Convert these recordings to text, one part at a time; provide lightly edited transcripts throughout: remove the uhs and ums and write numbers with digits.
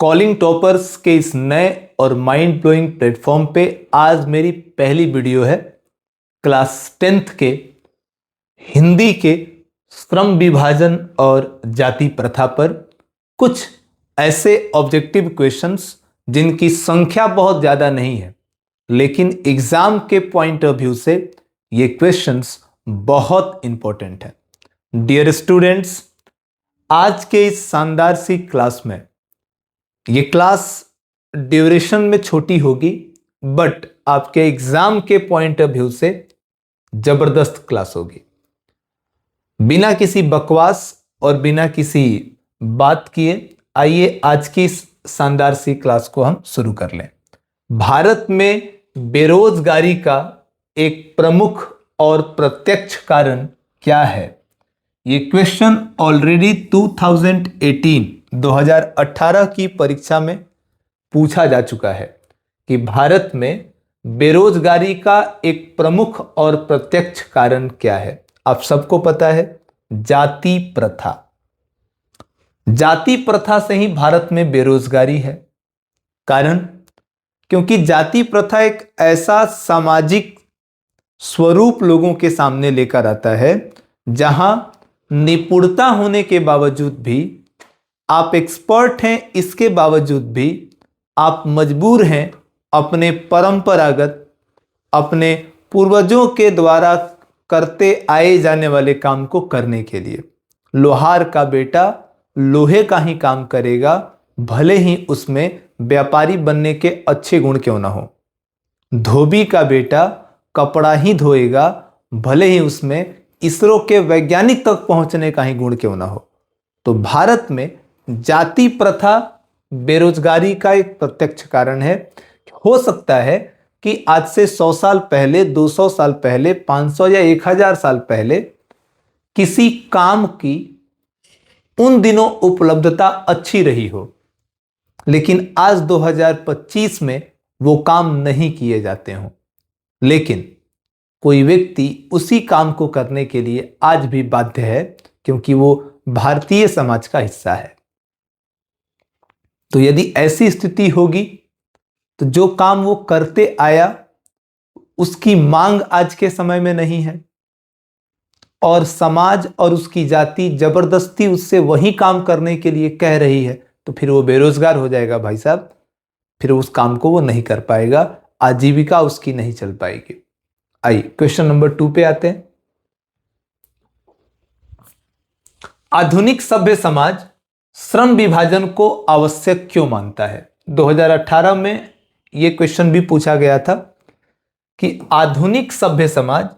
Calling toppers के इस नए और माइंड ब्लोइंग प्लेटफॉर्म पे आज मेरी पहली वीडियो है क्लास 10th के हिंदी के श्रम विभाजन और जाति प्रथा पर। कुछ ऐसे ऑब्जेक्टिव क्वेश्चंस जिनकी संख्या बहुत ज़्यादा नहीं है, लेकिन एग्जाम के पॉइंट ऑफ व्यू से ये क्वेश्चंस बहुत इंपॉर्टेंट है। डियर स्टूडेंट्स, आज के इस शानदार सी क्लास में, ये क्लास ड्यूरेशन में छोटी होगी बट आपके एग्जाम के पॉइंट ऑफ व्यू से जबरदस्त क्लास होगी। बिना किसी बकवास और बिना किसी बात किए आइए आज की इस शानदार सी क्लास को हम शुरू कर लें। भारत में बेरोजगारी का एक प्रमुख और प्रत्यक्ष कारण क्या है? ये क्वेश्चन ऑलरेडी 2018 की परीक्षा में पूछा जा चुका है कि भारत में बेरोजगारी का एक प्रमुख और प्रत्यक्ष कारण क्या है। आप सबको पता है, जाति प्रथा। जाति प्रथा से ही भारत में बेरोजगारी है। कारण, क्योंकि जाति प्रथा एक ऐसा सामाजिक स्वरूप लोगों के सामने लेकर आता है जहां निपुणता होने के बावजूद भी, आप एक्सपर्ट हैं, इसके बावजूद भी आप मजबूर हैं अपने परंपरागत, अपने पूर्वजों के द्वारा करते आए जाने वाले काम को करने के लिए। लोहार का बेटा लोहे का ही काम करेगा, भले ही उसमें व्यापारी बनने के अच्छे गुण क्यों ना हो। धोबी का बेटा कपड़ा ही धोएगा, भले ही उसमें इसरो के वैज्ञानिक तक पहुंचने का ही गुण क्यों ना हो। तो भारत में जाति प्रथा बेरोजगारी का एक प्रत्यक्ष कारण है। हो सकता है कि आज से 100 साल पहले, 200 साल पहले, 500 या 1000 साल पहले किसी काम की उन दिनों उपलब्धता अच्छी रही हो, लेकिन आज 2025 में वो काम नहीं किए जाते हों। लेकिन कोई व्यक्ति उसी काम को करने के लिए आज भी बाध्य है, क्योंकि वो भारतीय समाज का हिस्सा है। तो यदि ऐसी स्थिति होगी तो जो काम वो करते आया उसकी मांग आज के समय में नहीं है, और समाज और उसकी जाति जबरदस्ती उससे वही काम करने के लिए कह रही है, तो फिर वो बेरोजगार हो जाएगा भाई साहब। फिर उस काम को वो नहीं कर पाएगा, आजीविका उसकी नहीं चल पाएगी। आइए क्वेश्चन नंबर 2 पे आते हैं। आधुनिक सभ्य समाज श्रम विभाजन को आवश्यक क्यों मानता है? 2018 में यह क्वेश्चन भी पूछा गया था कि आधुनिक सभ्य समाज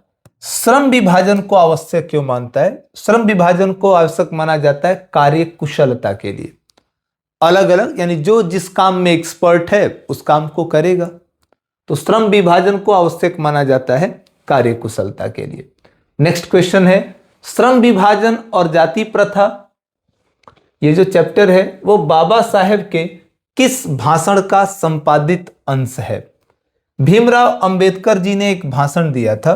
श्रम विभाजन को आवश्यक क्यों मानता है। श्रम विभाजन को आवश्यक माना जाता है कार्य कुशलता के लिए। अलग अलग, यानी जो जिस काम में एक्सपर्ट है उस काम को करेगा, तो श्रम विभाजन को आवश्यक माना जाता है कार्य कुशलता के लिए। नेक्स्ट क्वेश्चन है, श्रम विभाजन और जाति प्रथा, ये जो चैप्टर है वो बाबा साहेब के किस भाषण का संपादित अंश है? भीमराव अंबेडकर जी ने एक भाषण दिया था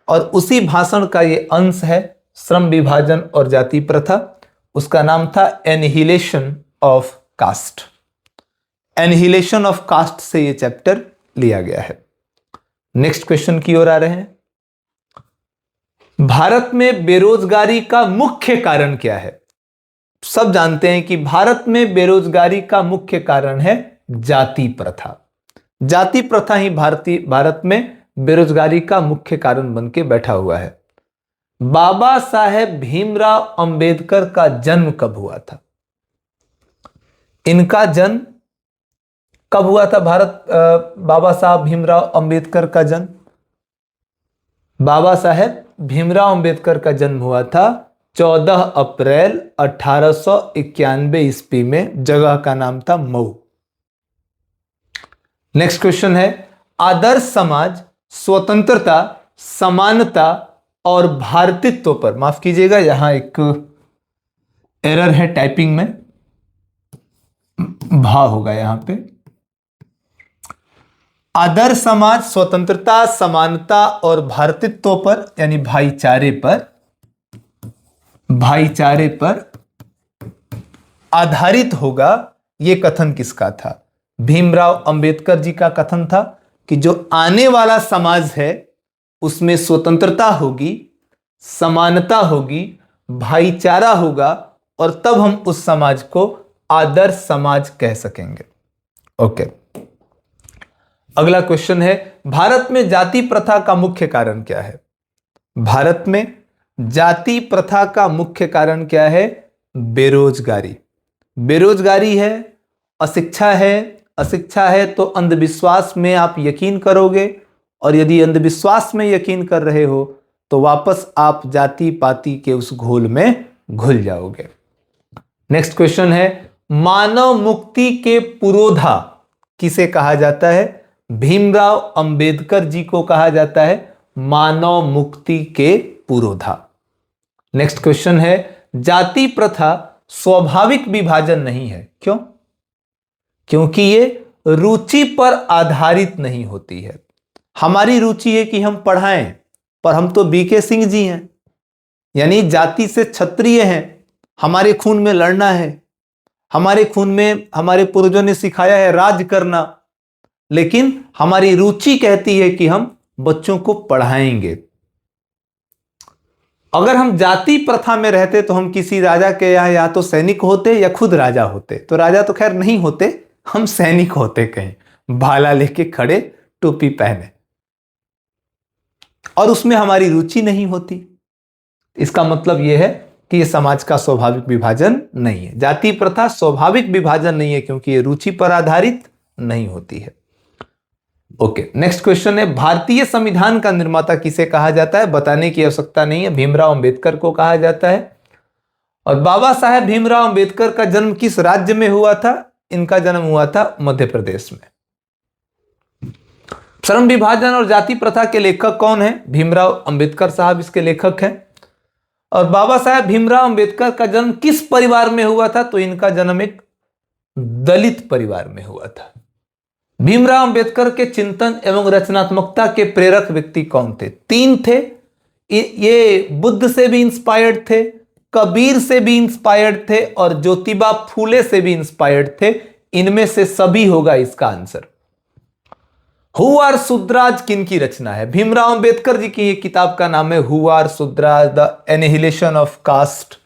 और उसी भाषण का ये अंश है श्रम विभाजन और जाति प्रथा। उसका नाम था annihilation of caste. Annihilation of caste से ये चैप्टर लिया गया है। नेक्स्ट क्वेश्चन की ओर आ रहे हैं। भारत में बेरोजगारी का मुख्य कारण क्या है? सब जानते हैं कि भारत में बेरोजगारी का मुख्य कारण है जाति प्रथा। जाति प्रथा ही भारत में बेरोजगारी का मुख्य कारण बन के बैठा हुआ है। बाबा साहेब भीमराव अंबेडकर का जन्म कब हुआ था? इनका जन्म कब हुआ था? बाबा साहब भीमराव अंबेडकर का जन्म, बाबा साहेब भीमराव अंबेडकर का जन्म हुआ था 14 अप्रैल 1891 ईस्वी में। जगह का नाम था मऊ। नेक्स्ट क्वेश्चन है, आदर्श समाज स्वतंत्रता, समानता और भारतीत्व पर, माफ कीजिएगा यहां एक एरर है टाइपिंग में, भा होगा यहां पे। आदर्श समाज स्वतंत्रता, समानता और भारतीत्व पर, यानी भाईचारे पर आधारित होगा ये कथन किसका था? भीमराव अंबेडकर जी का कथन था कि जो आने वाला समाज है उसमें स्वतंत्रता होगी, समानता होगी, भाईचारा होगा और तब हम उस समाज को आदर्श समाज कह सकेंगे। ओके, अगला क्वेश्चन है, भारत में जाति प्रथा का मुख्य कारण क्या है? भारत में जाति प्रथा का मुख्य कारण क्या है? बेरोजगारी। बेरोजगारी है, अशिक्षा है, अशिक्षा है तो अंधविश्वास में आप यकीन करोगे, और यदि अंधविश्वास में यकीन कर रहे हो तो वापस आप जाति पाति के उस घोल में घुल जाओगे। नेक्स्ट क्वेश्चन है, मानव मुक्ति के पुरोधा किसे कहा जाता है? भीमराव अंबेडकर जी को कहा जाता है मानव मुक्ति के पुरोधा। नेक्स्ट क्वेश्चन है, जाति प्रथा स्वाभाविक विभाजन नहीं है, क्यों? क्योंकि ये रुचि पर आधारित नहीं होती है। हमारी रुचि है कि हम पढ़ाएं, पर हम तो बीके सिंह जी हैं, यानी जाति से क्षत्रिय हैं, हमारे खून में लड़ना है, हमारे खून में हमारे पूर्वजों ने सिखाया है राज करना, लेकिन हमारी रुचि कहती है कि हम बच्चों को पढ़ाएंगे। अगर हम जाति प्रथा में रहते तो हम किसी राजा के यहाँ या तो सैनिक होते या खुद राजा होते। तो राजा तो खैर नहीं होते, हम सैनिक होते, कहीं भाला लेके खड़े, टोपी पहने, और उसमें हमारी रुचि नहीं होती। इसका मतलब यह है कि यह समाज का स्वाभाविक विभाजन नहीं है। जाति प्रथा स्वाभाविक विभाजन नहीं है क्योंकि यह रुचि पर आधारित नहीं होती है। ओके, नेक्स्ट क्वेश्चन है, भारतीय संविधान का निर्माता किसे कहा जाता है? बताने की आवश्यकता नहीं है, भीमराव अंबेडकर को कहा जाता है। और बाबा साहेब भीमराव अंबेडकर का जन्म किस राज्य में हुआ था? इनका जन्म हुआ था मध्य प्रदेश में। श्रम विभाजन और जाति प्रथा के लेखक कौन है? भीमराव अंबेडकर साहब इसके लेखक हैं। और बाबा साहेब भीमराव अंबेडकर का जन्म किस परिवार में हुआ था? तो इनका जन्म एक दलित परिवार में हुआ था। भीमराव अंबेडकर के चिंतन एवं रचनात्मकता के प्रेरक व्यक्ति कौन थे? 3 थे। ये बुद्ध से भी इंस्पायर्ड थे, कबीर से भी इंस्पायर्ड थे और ज्योतिबा फूले से भी इंस्पायर्ड थे। इनमें से सभी होगा इसका आंसर। हु आर शूद्राज किनकी रचना है? भीमराव अंबेडकर जी की ये किताब का नाम है who are Shudras, the annihilation of caste.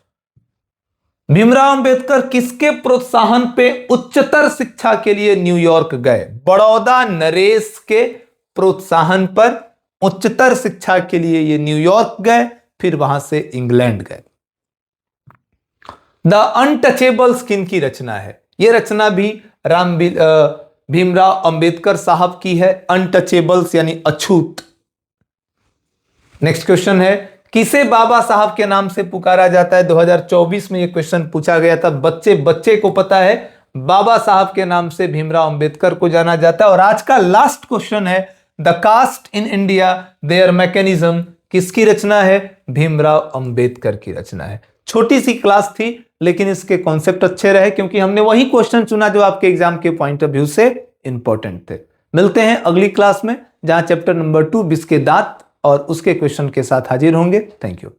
Bhimrao Ambedkar किसके प्रोत्साहन पे उच्चतर शिक्षा के लिए न्यूयॉर्क गए? बड़ौदा नरेश के प्रोत्साहन पर उच्चतर शिक्षा के लिए ये न्यूयॉर्क गए, फिर वहां से इंग्लैंड गए। द अनटचेबल्स किनकी रचना है? यह रचना भी भीमराव अंबेडकर साहब की है। अनटचेबल्स यानी अछूत। नेक्स्ट क्वेश्चन है, किसे बाबा साहब के नाम से पुकारा जाता है? 2024 में यह क्वेश्चन पूछा गया था। बच्चे को पता है, बाबा साहब के नाम से भीमराव अंबेडकर को जाना जाता है। और आज का लास्ट क्वेश्चन है, the caste in India their mechanism किसकी रचना है? भीमराव अंबेडकर की रचना है। छोटी सी क्लास थी लेकिन इसके कॉन्सेप्ट अच्छे रहे क्योंकि हमने वही क्वेश्चन चुना जो आपके एग्जाम के पॉइंट ऑफ व्यू से इंपॉर्टेंट थे। मिलते हैं अगली क्लास में जहां चैप्टर नंबर 2 विष के दांत और उसके क्वेश्चन के साथ हाजिर होंगे। Thank you.